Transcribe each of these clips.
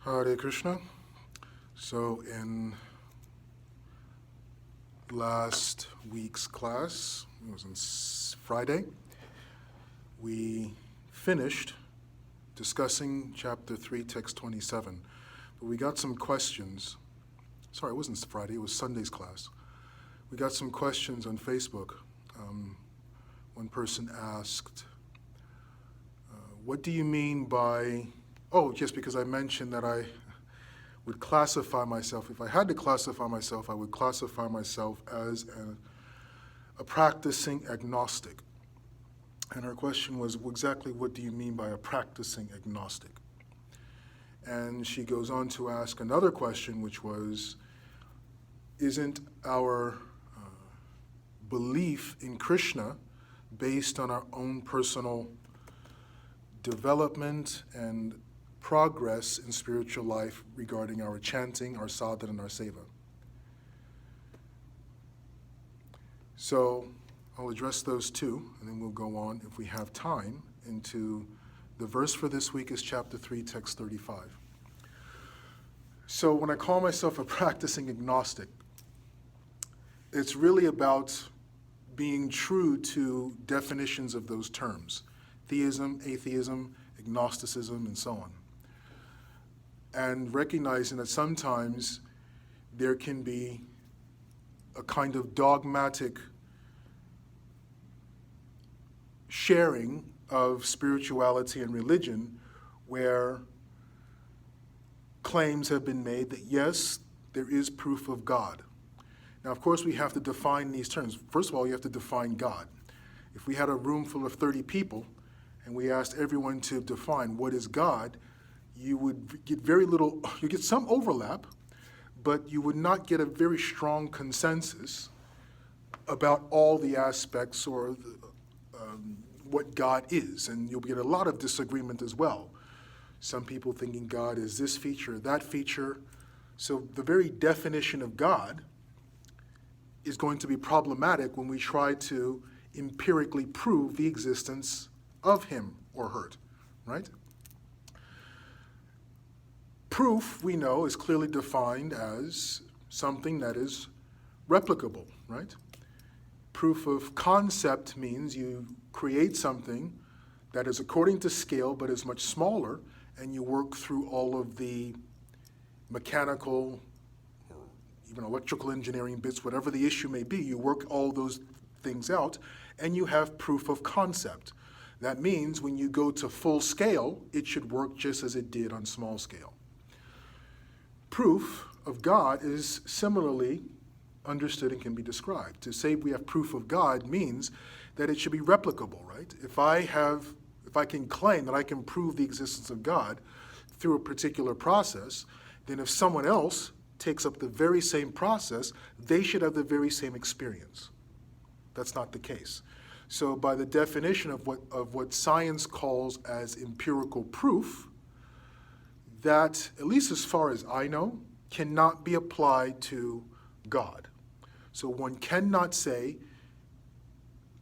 Hare Krishna. So in last week's class, it was on Friday, we finished discussing chapter 3, text 27. But we got some questions. Sorry, it wasn't Friday, it was Sunday's class. We got some questions on Facebook. One person asked, what do you mean by, just because I mentioned that I would classify myself, if I had to classify myself, I would classify myself as a practicing agnostic. And her question was, exactly what do you mean by a practicing agnostic? And she goes on to ask another question, which was, isn't our belief in Krishna based on our own personal development and progress in spiritual life regarding our chanting, our sadhana, and our seva? So I'll address those two, and then we'll go on, if we have time, into the verse for this week is chapter 3, text 35. So when I call myself a practicing agnostic, it's really about being true to definitions of those terms: theism, atheism, agnosticism, and so on. And recognizing that sometimes there can be a kind of dogmatic sharing of spirituality and religion where claims have been made that, yes, there is proof of God. Now, of course, we have to define these terms. First of all, you have to define God. If we had a room full of 30 people and we asked everyone to define what is God, you would get very little, you get some overlap, but you would not get a very strong consensus about all the aspects or what God is. And you'll get a lot of disagreement as well. Some people thinking God is this feature, that feature. So the very definition of God is going to be problematic when we try to empirically prove the existence of him or her, right? Proof, we know, is clearly defined as something that is replicable, right? Proof of concept means you create something that is according to scale but is much smaller, and you work through all of the mechanical or even electrical engineering bits, whatever the issue may be, you work all those things out, and you have proof of concept. That means when you go to full scale, it should work just as it did on small scale. Proof of God is similarly understood and can be described. To say we have proof of God means that it should be replicable, right? If I can claim that I can prove the existence of God through a particular process, then if someone else takes up the very same process, they should have the very same experience. That's not the case. So by the definition of what science calls as empirical proof, that, at least as far as I know, cannot be applied to God. So one cannot say,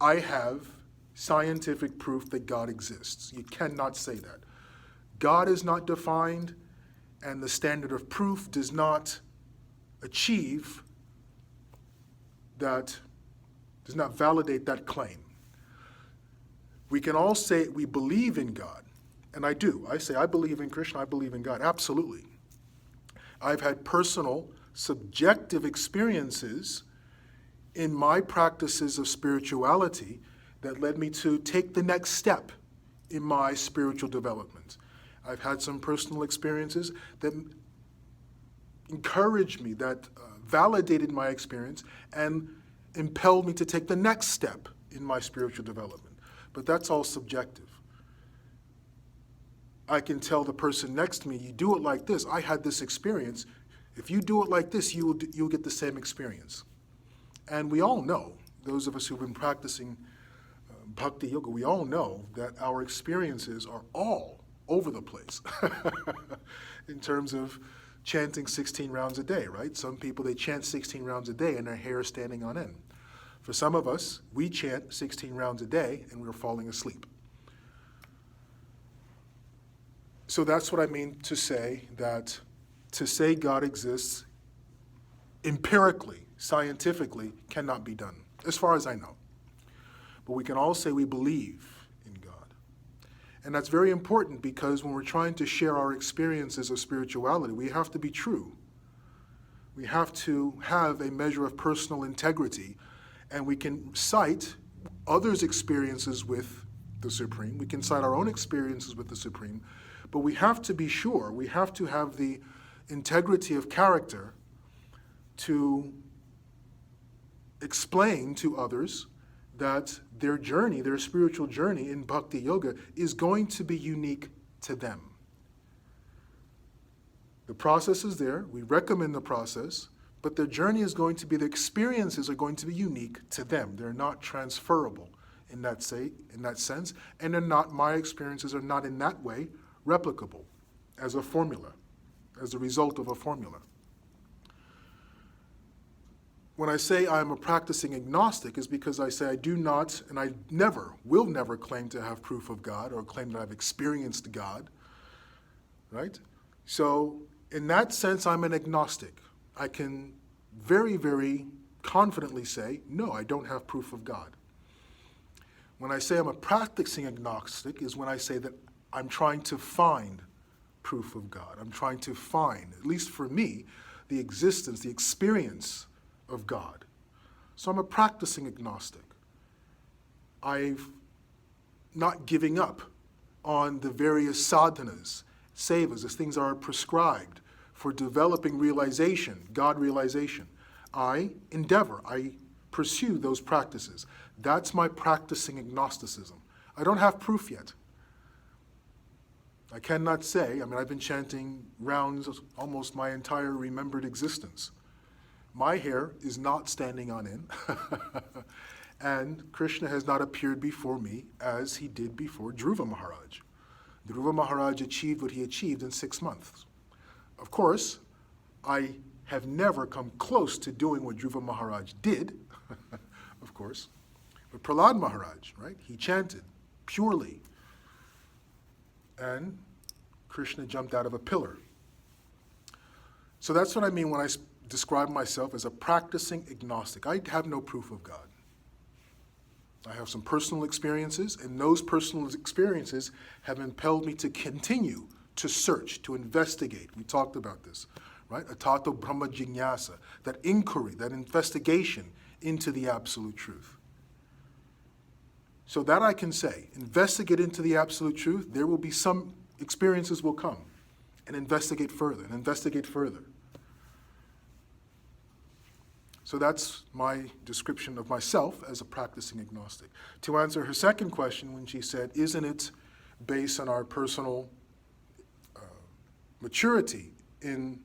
I have scientific proof that God exists. You cannot say that. God is not defined, and the standard of proof does not achieve that, does not validate that claim. We can all say we believe in God, and I do. I say I believe in Krishna, I believe in God, absolutely. I've had personal, subjective experiences in my practices of spirituality that led me to take the next step in my spiritual development. I've had some personal experiences that encouraged me, that validated my experience and impelled me to take the next step in my spiritual development. But that's all subjective. I can tell the person next to me, you do it like this, I had this experience. If you do it like this, you'll get the same experience. And we all know, those of us who've been practicing bhakti yoga, we all know that our experiences are all over the place in terms of chanting 16 rounds a day, right? Some people, they chant 16 rounds a day and their hair is standing on end. For some of us, we chant 16 rounds a day and we're falling asleep. So that's what I mean to say that to say God exists empirically, scientifically, cannot be done, as far as I know. But we can all say we believe in God. And that's very important because when we're trying to share our experiences of spirituality, we have to be true. We have to have a measure of personal integrity, and we can cite others' experiences with the Supreme. We can cite our own experiences with the Supreme, but we have to be sure, we have to have the integrity of character to explain to others that their journey, their spiritual journey in bhakti yoga is going to be unique to them. The process is there, we recommend the process, but their journey is going to be, the experiences are going to be unique to them. They're not transferable in that sense, and they're not, my experiences are not in that way replicable as a formula, as a result of a formula. When I say I'm a practicing agnostic is because I say I do not, and I will never claim to have proof of God or claim that I've experienced God, right? So in that sense, I'm an agnostic. I can very, very confidently say, no, I don't have proof of God. When I say I'm a practicing agnostic is when I say that I'm trying to find proof of God. I'm trying to find, at least for me, the existence, the experience of God. So I'm a practicing agnostic. I'm not giving up on the various sadhanas, sevas, as things are prescribed for developing realization, God realization. I endeavor, I pursue those practices. That's my practicing agnosticism. I don't have proof yet. I cannot say, I've been chanting rounds almost my entire remembered existence. My hair is not standing on end, and Krishna has not appeared before me as he did before Dhruva Maharaj. Dhruva Maharaj achieved what he achieved in 6 months. Of course, I have never come close to doing what Dhruva Maharaj did, of course. But Prahlad Maharaj, right, he chanted purely, and Krishna jumped out of a pillar. So that's what I mean when I describe myself as a practicing agnostic. I have no proof of God. I have some personal experiences, and those personal experiences have impelled me to continue to search, to investigate. We talked about this, right? Atato Brahma Jignasa, that inquiry, that investigation into the absolute truth. So that I can say, investigate into the absolute truth, there will be some experiences will come, and investigate further, and investigate further. So that's my description of myself as a practicing agnostic. To answer her second question, when she said, isn't it based on our personal maturity in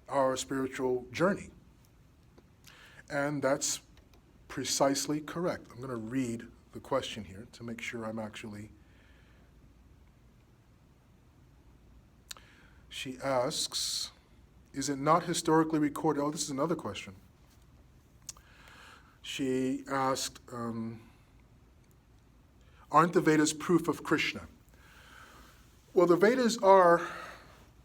our spiritual journey? And that's precisely correct. I'm going to read the question here to make sure I'm actually... She asks, is it not historically recorded? Oh, this is another question. She asked, aren't the Vedas proof of Krishna? Well, the Vedas are,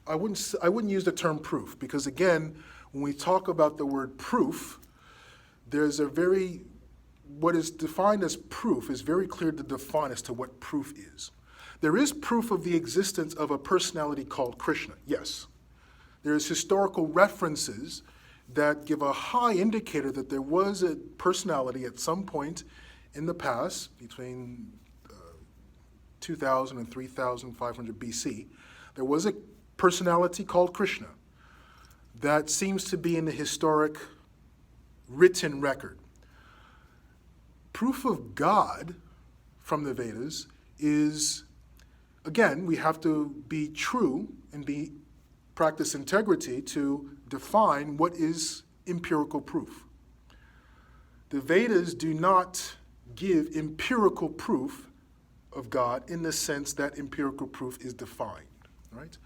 I wouldn't use the term proof, because again, when we talk about the word proof, there's what is defined as proof is very clear to define as to what proof is. There is proof of the existence of a personality called Krishna, yes. There's historical references that give a high indicator that there was a personality at some point in the past, between 2000 and 3500 BC. There was a personality called Krishna that seems to be in the historic written record. Proof of God from the Vedas is, again, we have to be true and practice integrity to define what is empirical proof. The Vedas do not give empirical proof of God in the sense that empirical proof is defined, right?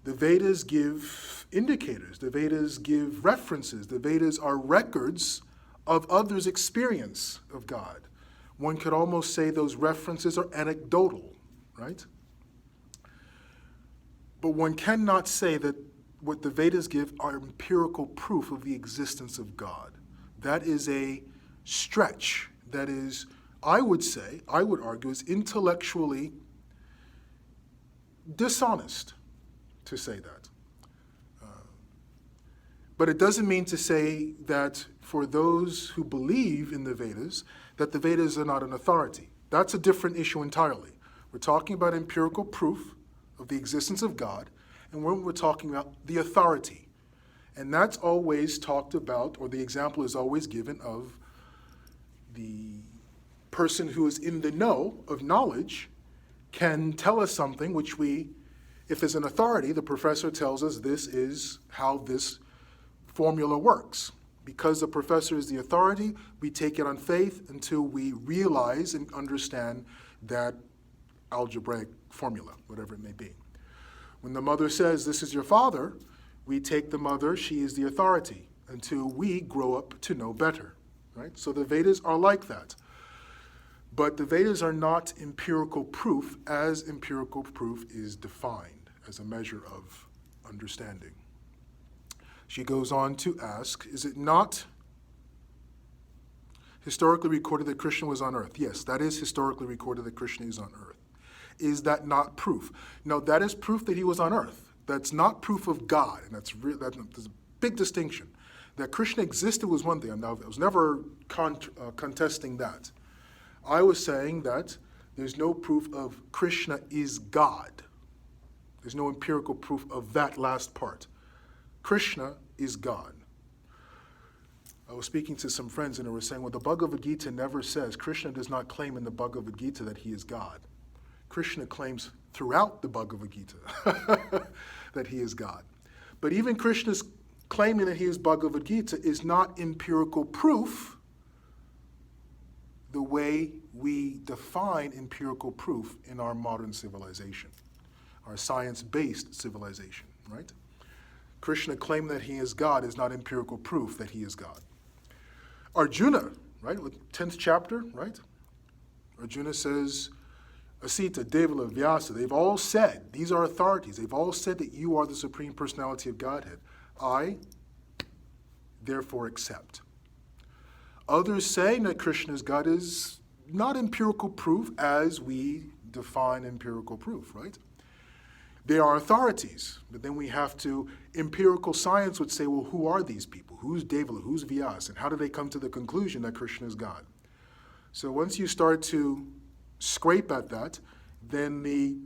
The Vedas give indicators, the Vedas give references, the Vedas are records of others' experience of God. one could almost say those references are anecdotal, right? But one cannot say that what the Vedas give are empirical proof of the existence of God. That is a stretch. That is, I would argue, is intellectually dishonest to say that. But it doesn't mean to say that for those who believe in the Vedas, that the Vedas are not an authority. That's a different issue entirely. We're talking about empirical proof of the existence of God, and we're talking about the authority. And that's always talked about, or the example is always given of the person who is in the know of knowledge can tell us something which if there's an authority, the professor tells us this is how this formula works. Because the professor is the authority, we take it on faith until we realize and understand that algebraic formula, whatever it may be. When the mother says, this is your father, we take the mother, she is the authority, until we grow up to know better, right? So the Vedas are like that. But the Vedas are not empirical proof as empirical proof is defined as a measure of understanding. She goes on to ask, is it not historically recorded that Krishna was on earth? Yes, that is historically recorded that Krishna is on earth. Is that not proof? No, that is proof that he was on earth. That's not proof of God, and there's a big distinction. That Krishna existed was one thing, and I was never contesting that. I was saying that there's no proof of Krishna is God. There's no empirical proof of that last part. Krishna is God. I was speaking to some friends and they were saying, well, the Bhagavad Gita never says, Krishna does not claim in the Bhagavad Gita that he is God. Krishna claims throughout the Bhagavad Gita that he is God. But even Krishna's claiming that he is Bhagavad Gita is not empirical proof the way we define empirical proof in our modern civilization, our science-based civilization, right? Krishna claiming that he is God is not empirical proof that he is God. Arjuna, right, with 10th chapter, right? Arjuna says, Asita, Devala, Vyasa, they've all said, these are authorities, they've all said that you are the Supreme Personality of Godhead. I, therefore, accept. Others saying that Krishna is God is not empirical proof as we define empirical proof, right? They are authorities, but then we have to, empirical science would say, well, who are these people? Who's Devala? Who's Vyas? And how do they come to the conclusion that Krishna is God? So once you start to scrape at that, then the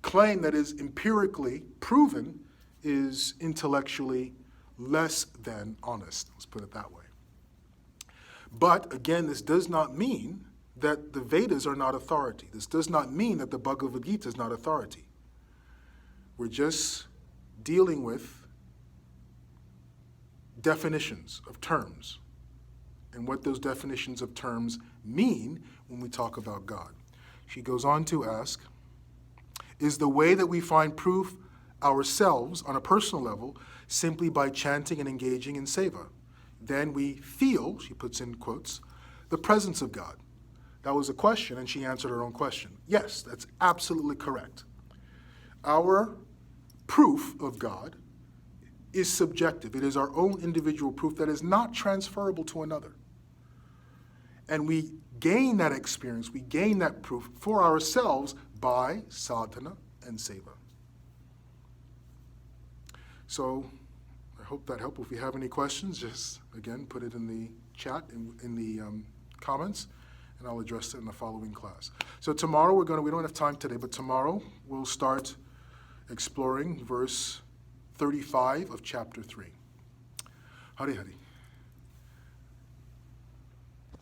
claim that is empirically proven is intellectually less than honest. Let's put it that way. But again, this does not mean that the Vedas are not authority. This does not mean that the Bhagavad Gita is not authority. We're just dealing with definitions of terms and what those definitions of terms mean when we talk about God. She goes on to ask, is the way that we find proof ourselves on a personal level simply by chanting and engaging in seva? Then we feel, she puts in quotes, the presence of God. That was a question, and she answered her own question. Yes, that's absolutely correct. Our proof of God is subjective. It is our own individual proof that is not transferable to another. And we gain that experience, we gain that proof for ourselves by sadhana and seva. So I hope that helped. If you have any questions, just, again, put it in the chat, in the comments, and I'll address it in the following class. So tomorrow we don't have time today, but tomorrow we'll start exploring verse 35 of chapter 3. Hari Hari.